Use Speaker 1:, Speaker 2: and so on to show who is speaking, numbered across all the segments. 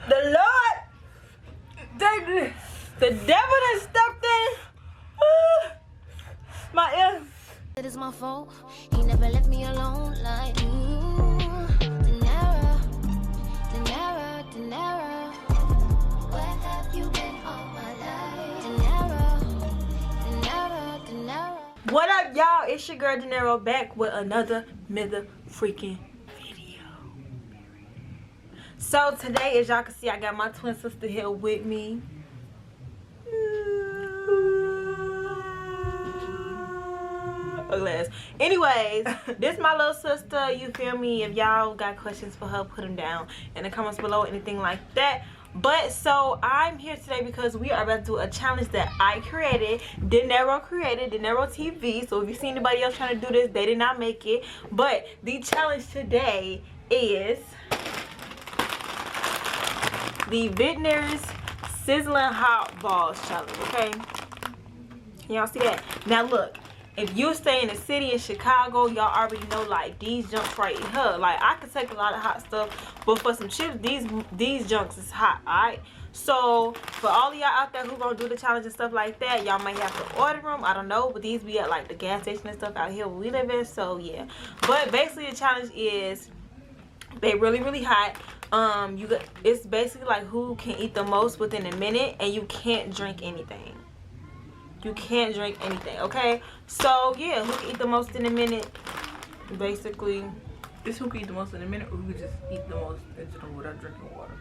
Speaker 1: The Lord, the devil done stepped in my ear.
Speaker 2: It is my fault. He never left me alone like you. Dinero, dinero, dinero. Where have you been all my life? Dinero, dinero, dinero.
Speaker 1: What up, y'all? It's your girl Dinero back with another freaking video. So today, as y'all can see, I got my twin sister here with me. Anyways, this my little sister, you feel me? If y'all got questions for her, put them down in the comments below, anything like that. But so I'm here today because we are about to do a challenge that I created, Dinero TV. So if you see anybody else trying to do this, they did not make it. But the challenge today is the Vintner's Sizzling Hot Balls challenge. Okay, y'all see that? Now look, if you stay in the city in Chicago, y'all already know, like, these junks right here. Like, I could take a lot of hot stuff, but for some chips, these junks is hot, alright? So, for all of y'all out there who gonna do the challenge and stuff like that, y'all might have to order them, I don't know. But these be at, like, the gas station and stuff out here where we live in, so yeah. But basically, the challenge is, they really hot. It's basically like who can eat the most within a minute, and you can't drink anything. You can't drink anything, okay? So yeah, who can eat the most in a minute? Basically,
Speaker 3: it's who can eat the most in a minute, or who can just eat the most in general without drinking water.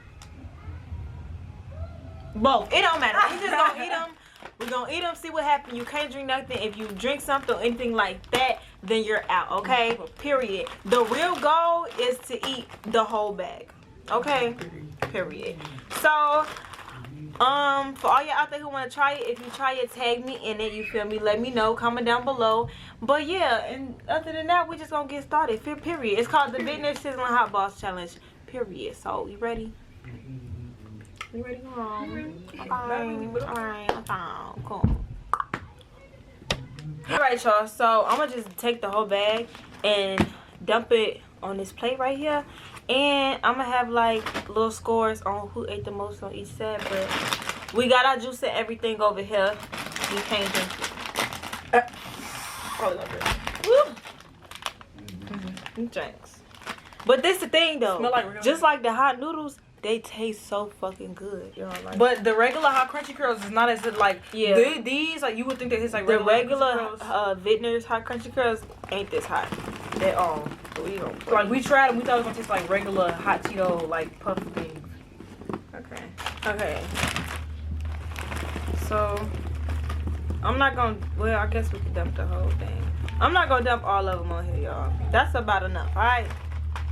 Speaker 1: Both. It don't matter. We just gonna eat them. We're gonna eat them, see what happens. You can't drink nothing. If you drink something or anything like that, then you're out, okay? Period. The real goal is to eat the whole bag, okay? Period. So for all y'all out there who want to try it, if you try it, tag me in it, you feel me? Let me know, comment down below. But yeah, and other than that, we just gonna get started. Period. It's called the Vintner's Sizzling Hot Balls Challenge. Period. So you ready? You ready? Alright, cool. Alright, y'all, so I'm gonna just take the whole bag and dump it on this plate right here. And I'm gonna have like little scores on who ate the most on each side, but we got our juice and everything over here. You can't drink it. Probably gonna drink. Drinks. But this the thing though.
Speaker 3: Smell like
Speaker 1: just like the hot noodles, they taste so fucking good. You know, like.
Speaker 3: But the regular hot crunchy curls is not as like,
Speaker 1: yeah.
Speaker 3: These like you would think they taste like
Speaker 1: the regular Vintner's hot crunchy curls ain't this hot at all.
Speaker 3: Like we tried them, we thought it was gonna taste like regular hot Cheeto like puff things.
Speaker 1: Okay. So I'm not gonna. Well, I guess we can dump the whole thing. I'm not gonna dump all of them on here, y'all. That's about enough, all right?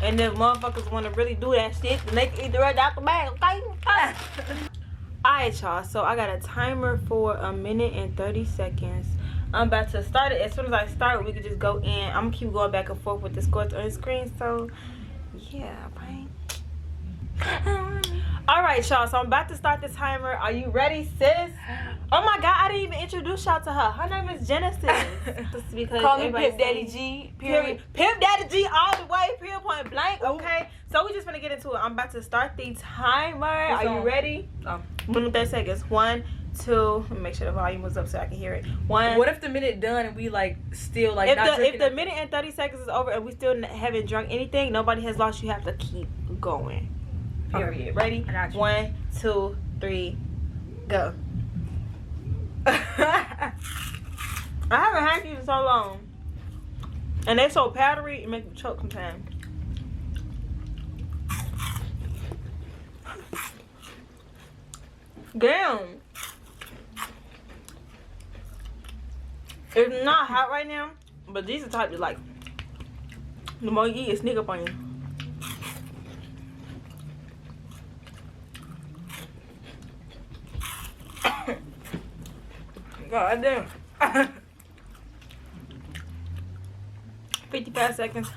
Speaker 1: And if motherfuckers want to really do that shit, then they can eat the rest out the bag, okay? Alright, y'all. So I got a timer for 1 minute and 30 seconds. I'm about to start it. As soon as I start, we can just go in. I'm gonna keep going back and forth with the scores on the screen. So yeah, right. Alright, y'all. So I'm about to start the timer. Are you ready, sis? Oh my god, I didn't even introduce y'all to her. Her name is Genesis. Because
Speaker 3: call me Pimp Daddy G. Period.
Speaker 1: Pimp Daddy G all the way. Period. Point blank. Okay. So we just gonna get into it. I'm about to start the timer. Are you ready? 1 minute 30 seconds. 1, 2. Let me make sure the volume was up so I can hear it. 1.
Speaker 3: What if the minute done and we like still like
Speaker 1: if the minute and 30 seconds is over and we still haven't drunk anything, nobody has lost. You have to keep going. Period. Okay. Ready?
Speaker 3: I got you.
Speaker 1: 1, 2, 3, go. I haven't had these in so long, and they're so powdery it makes me choke sometimes. Damn, it's not hot right now, but these are the type that like the more you eat, it sneak up on you. God damn. 55 seconds.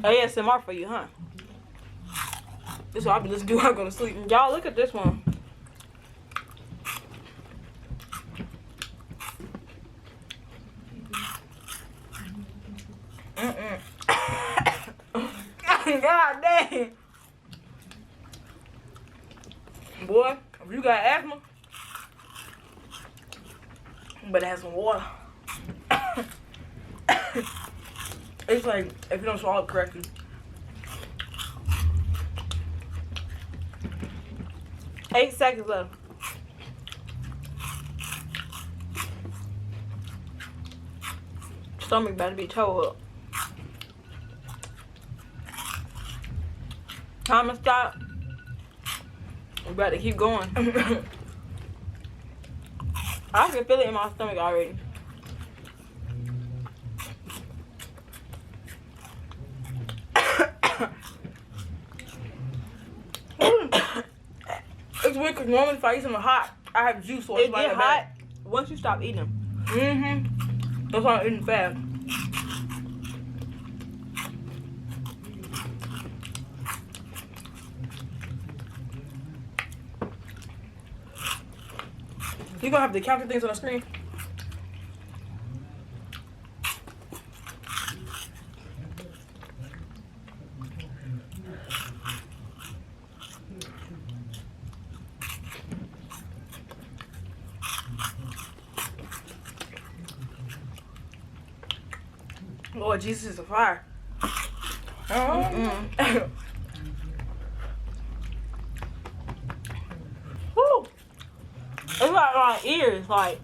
Speaker 1: ASMR for you, huh? This is what I be listening to when I go to sleep. Y'all, look at this one.
Speaker 3: God dang. Boy, if you got asthma, you better have some water. It's like if you don't swallow it correctly.
Speaker 1: Eight seconds left. Stomach about to be tore up. Time to stop. We about to keep going. I can feel it in my stomach already.
Speaker 3: It's weird because normally if I eat something hot, I have juice. So
Speaker 1: It get hot once you stop eating them.
Speaker 3: Mm-hmm. That's why I'm eating fast. You gonna have to count the things on the screen? Lord Jesus is a fire.
Speaker 1: Woo! It's like my ears, like.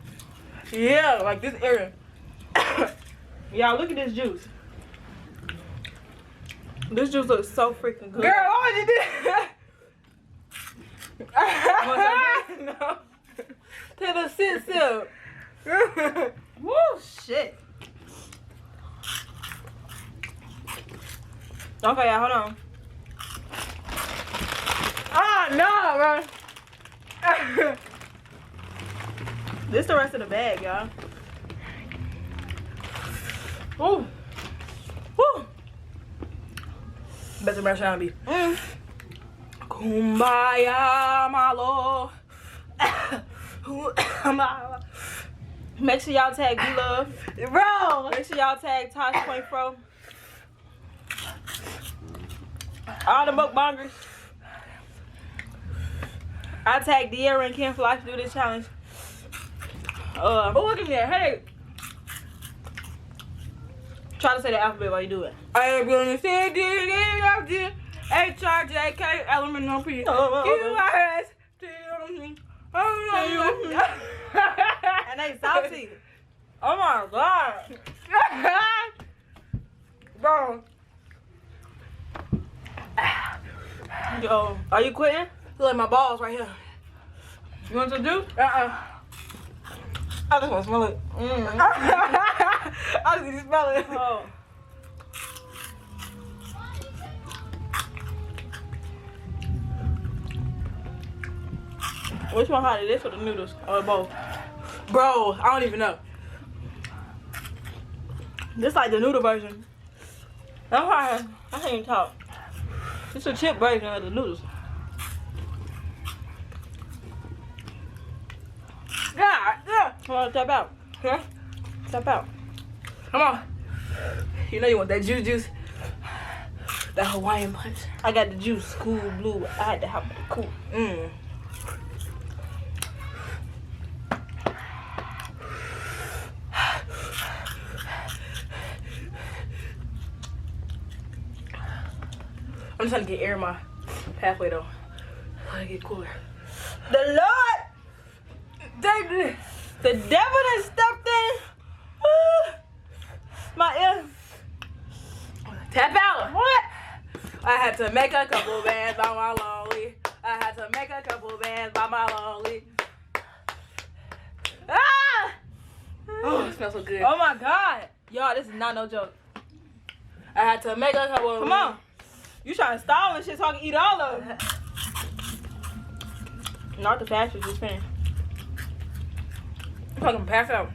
Speaker 3: Yeah, like this area.
Speaker 1: Y'all, look at this juice. This juice looks so freaking good.
Speaker 3: Girl, what would you do?
Speaker 1: No. Take a sip. Woo, shit. Okay, y'all, hold on.
Speaker 3: Ah, no, man.
Speaker 1: This the rest of the bag, y'all.
Speaker 3: Woo. Woo. Best of my shine be. Kumbaya, my lord.
Speaker 1: Make sure y'all tag B Love.
Speaker 3: Bro.
Speaker 1: Make sure y'all tag Tosh Point Pro. All the mukbangers. I tag De'Ara and Ken Fly to do this challenge.
Speaker 3: Oh, look at me. Hey.
Speaker 1: Try to say the alphabet while you do it.
Speaker 3: I am gonna say D-D-D-D H-I-J-K-L-M-N-O-P Q-R-S-T-O-M-P
Speaker 1: And they salty. Oh my god.
Speaker 3: Bro.
Speaker 1: Yo, are you quitting?
Speaker 3: Feel like my balls right here.
Speaker 1: You want some juice?
Speaker 3: I just want to smell it. I just need to smell it.
Speaker 1: Oh. Which one hotter, this or the noodles? Or both?
Speaker 3: Bro, I don't even know.
Speaker 1: This like the noodle version. That's why I can't even talk. It's a chip version of the noodles.
Speaker 3: Yeah.
Speaker 1: Come on, tap out.
Speaker 3: Huh?
Speaker 1: Tap out.
Speaker 3: Come on. You know you want that juice. That Hawaiian punch.
Speaker 1: I got the juice, cool blue. I had to have the cool.
Speaker 3: I'm just trying to get air in my pathway though. I want to get cooler.
Speaker 1: The Lord, the devil that stepped in. My ear.
Speaker 3: Tap out. What? I had to make a couple bands by my lonely. I had to make a couple bands by my lonely. Ah! Oh, it smells so good.
Speaker 1: Oh my God. Y'all, this is not no joke.
Speaker 3: I had to make a couple.
Speaker 1: Come on. You trying to stall and shit so I can eat all of them. Not the fast food, just finished.
Speaker 3: I'm fucking pass out.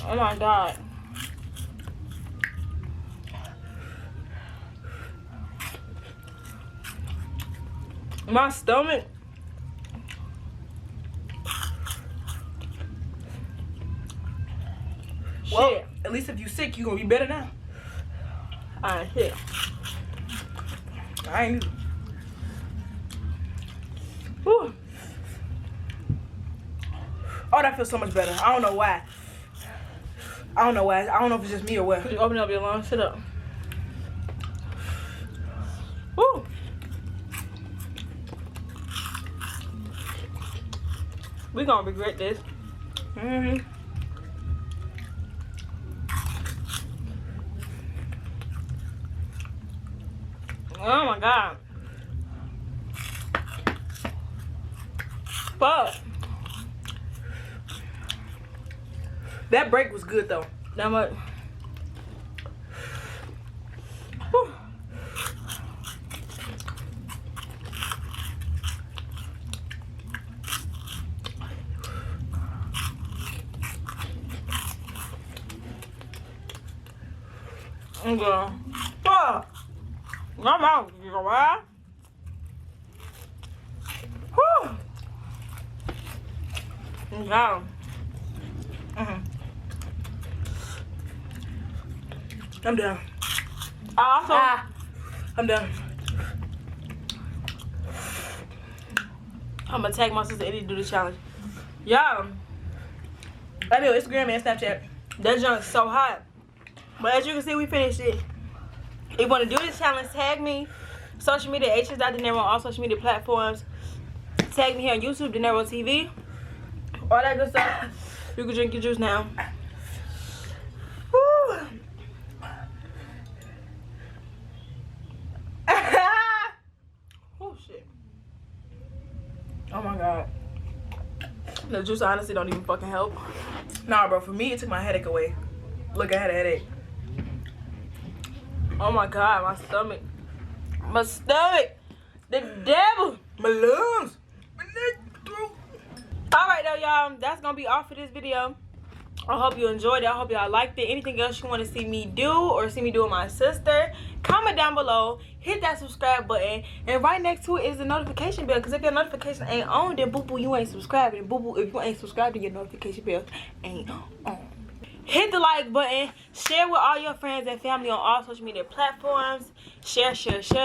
Speaker 1: Oh my God. My stomach.
Speaker 3: Well,
Speaker 1: Shit.
Speaker 3: at least if you sick, you gonna be better now.
Speaker 1: Alright, shit.
Speaker 3: I ain't. Whew. Oh, that feels so much better. I don't know why. I don't know why. I don't know if it's just me or what.
Speaker 1: Could you open up your lungs? Sit up. Woo. We gonna regret this.
Speaker 3: Mm-hmm.
Speaker 1: Oh my god. Fuck.
Speaker 3: That break was good though.
Speaker 1: That much. Whew. I'm going. Fuck. My mouth is right. Whew. Yeah.
Speaker 3: I'm done.
Speaker 1: Also,
Speaker 3: I'm done.
Speaker 1: I'm gonna tag my sister Eddie to do the challenge. Yeah,
Speaker 3: I do Instagram and Snapchat.
Speaker 1: that junk's so hot. But as you can see, we finished it. If you want to do this challenge, tag me. Social media, hs.denero on all social media platforms. Tag me here on YouTube, Denero TV. All that good stuff. You can drink your juice now. Woo. Oh shit.
Speaker 3: Oh my god.
Speaker 1: The juice honestly don't even fucking help.
Speaker 3: Nah, bro. For me, it took my headache away. Look, I had a headache.
Speaker 1: Oh my god, my stomach. My stomach. The devil.
Speaker 3: My lungs. My neck, throat.
Speaker 1: Alright though, y'all. That's gonna be all for this video. I hope you enjoyed it. I hope y'all liked it. Anything else you want to see me do or see me do with my sister, comment down below. Hit that subscribe button. And right next to it is the notification bell. Because if your notification ain't on, then boo-boo, you ain't subscribed. And boo-boo, if you ain't subscribed, then your notification bell ain't on. Hit the like button. Share with all your friends and family on all social media platforms. Share,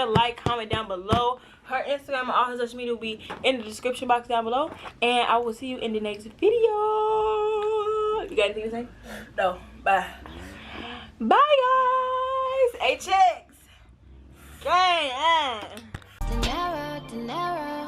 Speaker 1: like, comment down below. Her Instagram and all her social media will be in the description box down below. And I will see you in the next video. You got anything to say?
Speaker 3: No. Bye.
Speaker 1: Bye, guys. Hey, chicks. Gang.
Speaker 2: Denero, Denero.